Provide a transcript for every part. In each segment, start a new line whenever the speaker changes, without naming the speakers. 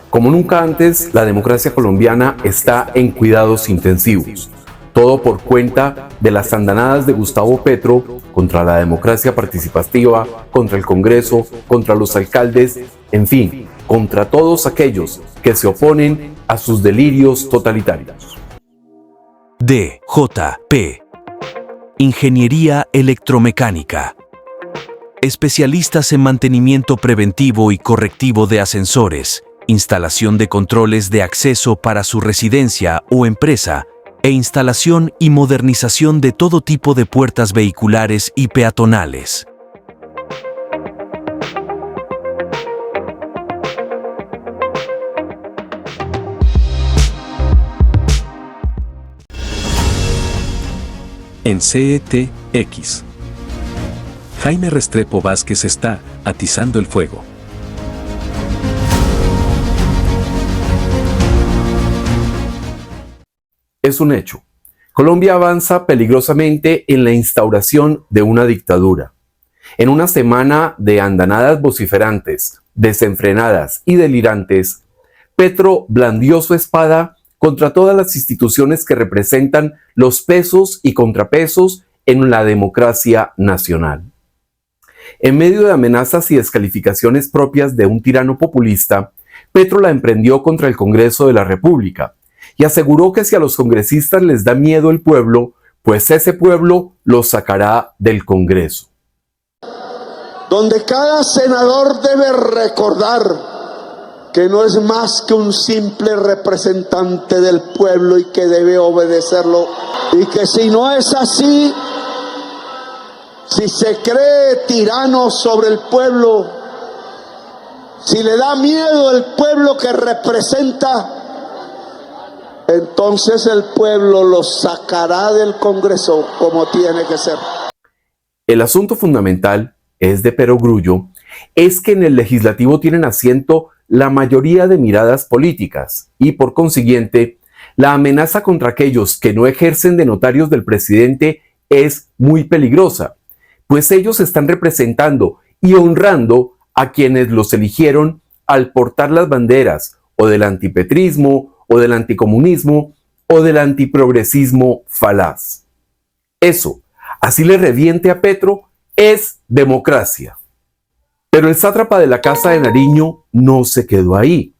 Como nunca antes, la democracia colombiana está en cuidados intensivos. Todo por cuenta de las andanadas de Gustavo Petro contra la democracia participativa, contra el Congreso, contra los alcaldes, en fin, contra todos aquellos que se oponen a sus delirios totalitarios.
DJP. Ingeniería Electromecánica. Especialistas en mantenimiento preventivo y correctivo de ascensores, instalación de controles de acceso para su residencia o empresa, e instalación y modernización de todo tipo de puertas vehiculares y peatonales.
En CETX, Jaime Restrepo Vázquez está atizando el fuego.
Es un hecho. Colombia avanza peligrosamente en la instauración de una dictadura. En una semana de andanadas vociferantes, desenfrenadas y delirantes, Petro blandió su espada contra todas las instituciones que representan los pesos y contrapesos en la democracia nacional. En medio de amenazas y descalificaciones propias de un tirano populista, Petro la emprendió contra el Congreso de la República y aseguró que si a los congresistas les da miedo el pueblo, pues ese pueblo los sacará del Congreso.
Donde cada senador debe recordar que no es más que un simple representante del pueblo y que debe obedecerlo, y que si no es así, si se cree tirano sobre el pueblo, si le da miedo el pueblo que representa, entonces el pueblo lo sacará del Congreso como tiene que ser.
El asunto fundamental es de perogrullo, es que en el legislativo tienen asiento la mayoría de miradas políticas y, por consiguiente, la amenaza contra aquellos que no ejercen de notarios del presidente es muy peligrosa, pues ellos están representando y honrando a quienes los eligieron al portar las banderas o del antipetrismo o del anticomunismo o del antiprogresismo falaz. Eso, así le reviente a Petro, es democracia. Pero el sátrapa de la Casa de Nariño no se quedó ahí.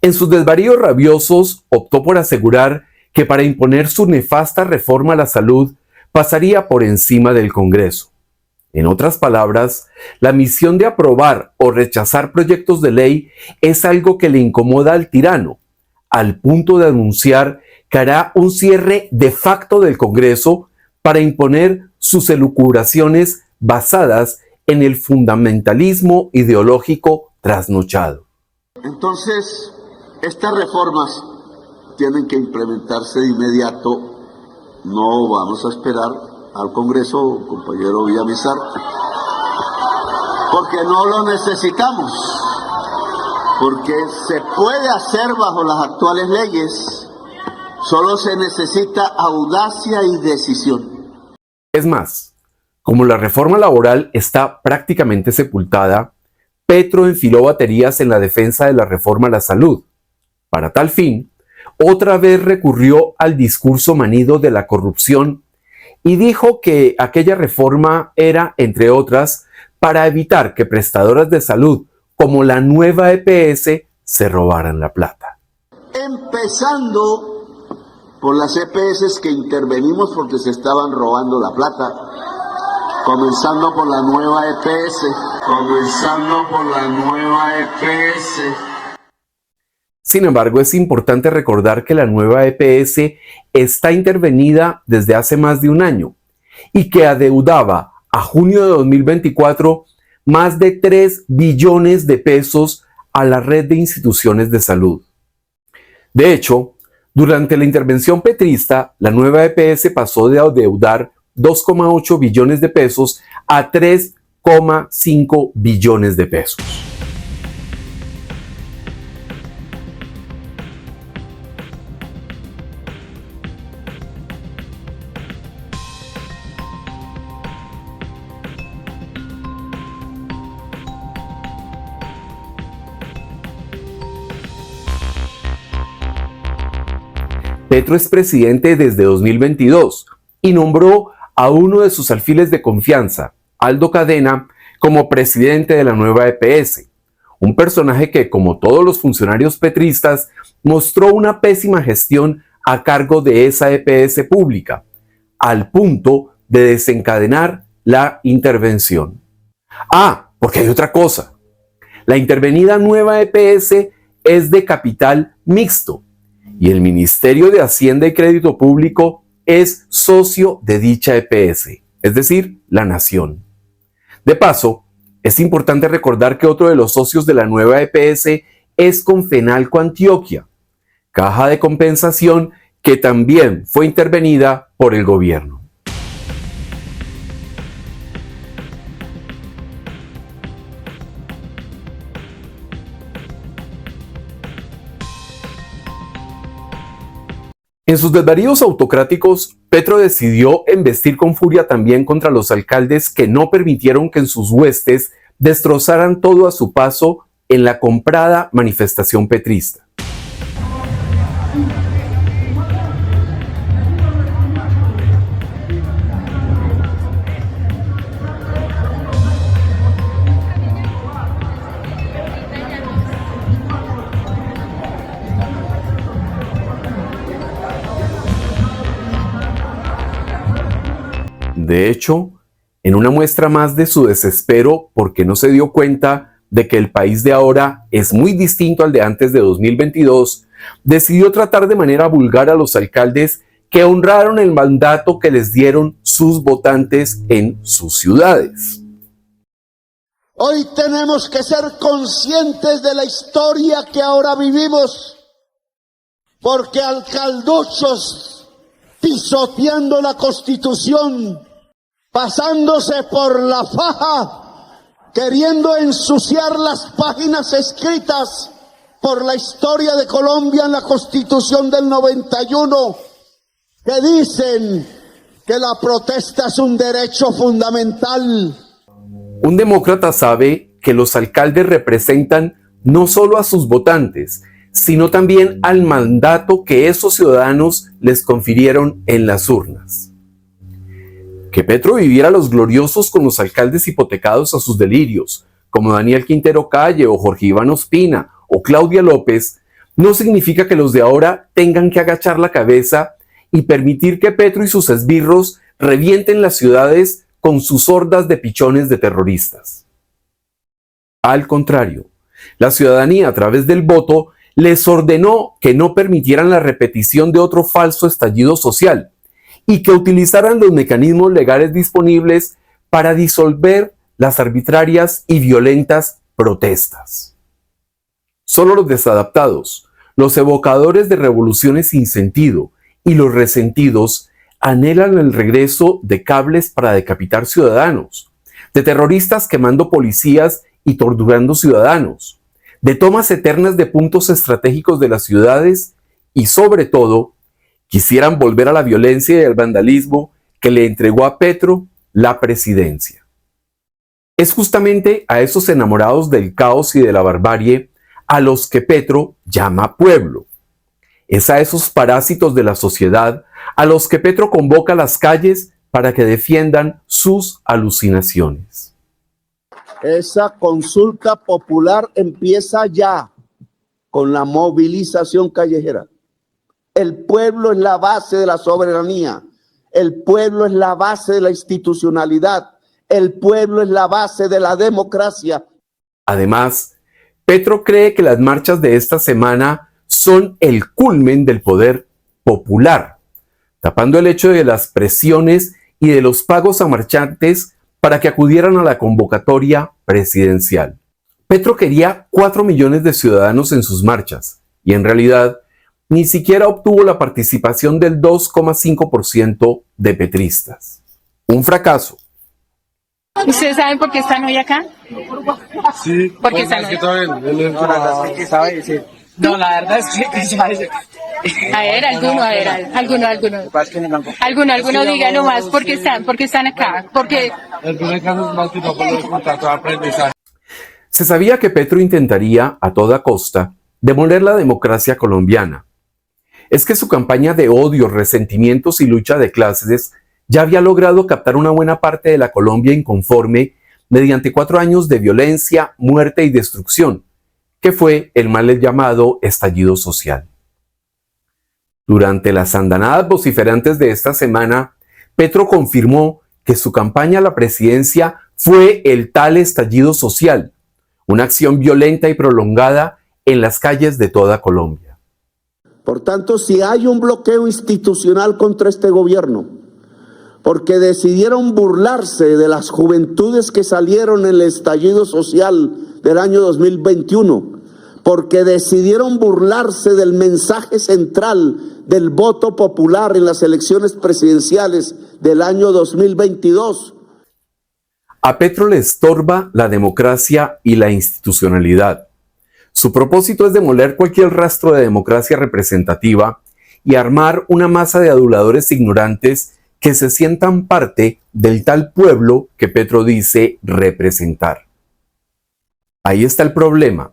En sus desvaríos rabiosos optó por asegurar que para imponer su nefasta reforma a la salud pasaría por encima del Congreso. En otras palabras, la misión de aprobar o rechazar proyectos de ley es algo que le incomoda al tirano, al punto de anunciar que hará un cierre de facto del Congreso para imponer sus elucubraciones basadas en el fundamentalismo ideológico trasnochado.
Entonces, estas reformas tienen que implementarse de inmediato. No vamos a esperar al Congreso, compañero Villamizar, porque no lo necesitamos, porque se puede hacer bajo las actuales leyes, solo se necesita audacia y decisión.
Es más, como la reforma laboral está prácticamente sepultada, Petro enfiló baterías en la defensa de la reforma a la salud. Para tal fin, otra vez recurrió al discurso manido de la corrupción y dijo que aquella reforma era, entre otras, para evitar que prestadoras de salud como la nueva EPS se robaran la plata.
Empezando por las EPS que intervenimos porque se estaban robando la plata. Comenzando por la nueva EPS.
Sin embargo, es importante recordar que la nueva EPS está intervenida desde hace más de un año y que adeudaba a junio de 2024 más de 3 billones de pesos a la red de instituciones de salud. De hecho, durante la intervención petrista, la nueva EPS pasó de adeudar 2,8 billones de pesos a 3,5 billones de pesos. Petro es presidente desde 2022 y nombró a uno de sus alfiles de confianza, Aldo Cadena, como presidente de la nueva EPS, un personaje que, como todos los funcionarios petristas, mostró una pésima gestión a cargo de esa EPS pública, al punto de desencadenar la intervención. Porque hay otra cosa. La intervenida nueva EPS es de capital mixto y el Ministerio de Hacienda y Crédito Público es socio de dicha EPS, es decir, la Nación. De paso, es importante recordar que otro de los socios de la nueva EPS es Confenalco Antioquia, caja de compensación que también fue intervenida por el gobierno. En sus desvaríos autocráticos, Petro decidió embestir con furia también contra los alcaldes que no permitieron que en sus huestes destrozaran todo a su paso en la comprada manifestación petrista. De hecho, en una muestra más de su desespero porque no se dio cuenta de que el país de ahora es muy distinto al de antes de 2022, decidió tratar de manera vulgar a los alcaldes que honraron el mandato que les dieron sus votantes en sus ciudades.
Hoy tenemos que ser conscientes de la historia que ahora vivimos, porque alcalduchos pisoteando la Constitución, pasándose por la faja, queriendo ensuciar las páginas escritas por la historia de Colombia en la Constitución del 91, que dicen que la protesta es un derecho fundamental.
Un demócrata sabe que los alcaldes representan no solo a sus votantes, sino también al mandato que esos ciudadanos les confirieron en las urnas. Que Petro viviera los gloriosos con los alcaldes hipotecados a sus delirios, como Daniel Quintero Calle o Jorge Iván Ospina o Claudia López, no significa que los de ahora tengan que agachar la cabeza y permitir que Petro y sus esbirros revienten las ciudades con sus hordas de pichones de terroristas. Al contrario, la ciudadanía a través del voto les ordenó que no permitieran la repetición de otro falso estallido social y que utilizaran los mecanismos legales disponibles para disolver las arbitrarias y violentas protestas. Solo los desadaptados, los evocadores de revoluciones sin sentido y los resentidos anhelan el regreso de cables para decapitar ciudadanos, de terroristas quemando policías y torturando ciudadanos, de tomas eternas de puntos estratégicos de las ciudades y, sobre todo, quisieran volver a la violencia y al vandalismo que le entregó a Petro la presidencia. Es justamente a esos enamorados del caos y de la barbarie a los que Petro llama pueblo. Es a esos parásitos de la sociedad a los que Petro convoca a las calles para que defiendan sus alucinaciones.
Esa consulta popular empieza ya con la movilización callejera. El pueblo es la base de la soberanía, el pueblo es la base de la institucionalidad, el pueblo es la base de la democracia.
Además, Petro cree que las marchas de esta semana son el culmen del poder popular, tapando el hecho de las presiones y de los pagos a marchantes para que acudieran a la convocatoria presidencial. Petro quería 4 millones de ciudadanos en sus marchas y en realidad ni siquiera obtuvo la participación del 2,5% de petristas. Un fracaso.
¿Ustedes saben por qué están hoy acá?
Sí.
¿Por qué están hoy?
No, la verdad es que
A ver, alguno diga nomás por qué están acá, porque
el primer caso es más que todo por los contratos de aprendizaje.
Se sabía que Petro intentaría, a toda costa, demoler la democracia colombiana. es que su campaña de odio, resentimientos y lucha de clases ya había logrado captar una buena parte de la Colombia inconforme mediante 4 años de violencia, muerte y destrucción, que fue el mal llamado estallido social. Durante las andanadas vociferantes de esta semana, Petro confirmó que su campaña a la presidencia fue el tal estallido social, una acción violenta y prolongada en las calles de toda Colombia.
Por tanto, si hay un bloqueo institucional contra este gobierno, porque decidieron burlarse de las juventudes que salieron en el estallido social del año 2021, porque decidieron burlarse del mensaje central del voto popular en las elecciones presidenciales del año 2022.
A Petro le estorba la democracia y la institucionalidad. Su propósito es demoler cualquier rastro de democracia representativa y armar una masa de aduladores ignorantes que se sientan parte del tal pueblo que Petro dice representar. Ahí está el problema.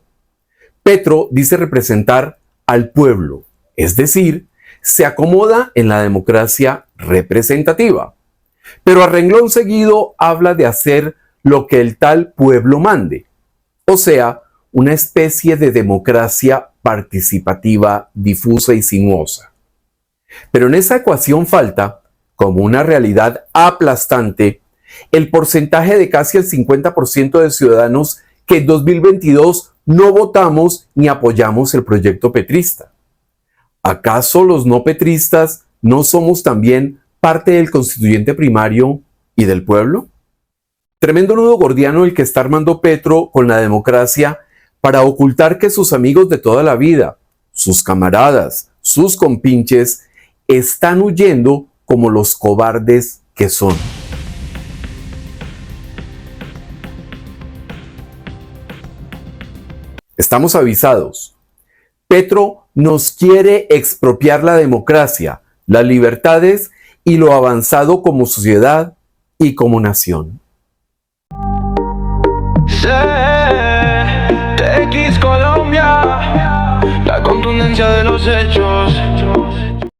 Petro dice representar al pueblo, es decir, se acomoda en la democracia representativa, pero a renglón seguido habla de hacer lo que el tal pueblo mande, o sea, una especie de democracia participativa, difusa y sinuosa. Pero en esa ecuación falta, como una realidad aplastante, el porcentaje de casi el 50% de ciudadanos que en 2022 no votamos ni apoyamos el proyecto petrista. ¿Acaso los no petristas no somos también parte del constituyente primario y del pueblo? Tremendo nudo gordiano el que está armando Petro con la democracia para ocultar que sus amigos de toda la vida, sus camaradas, sus compinches, están huyendo como los cobardes que son. Estamos avisados. Petro nos quiere expropiar la democracia, las libertades y lo avanzado como sociedad y como nación.
TX Colombia, la contundencia de los hechos.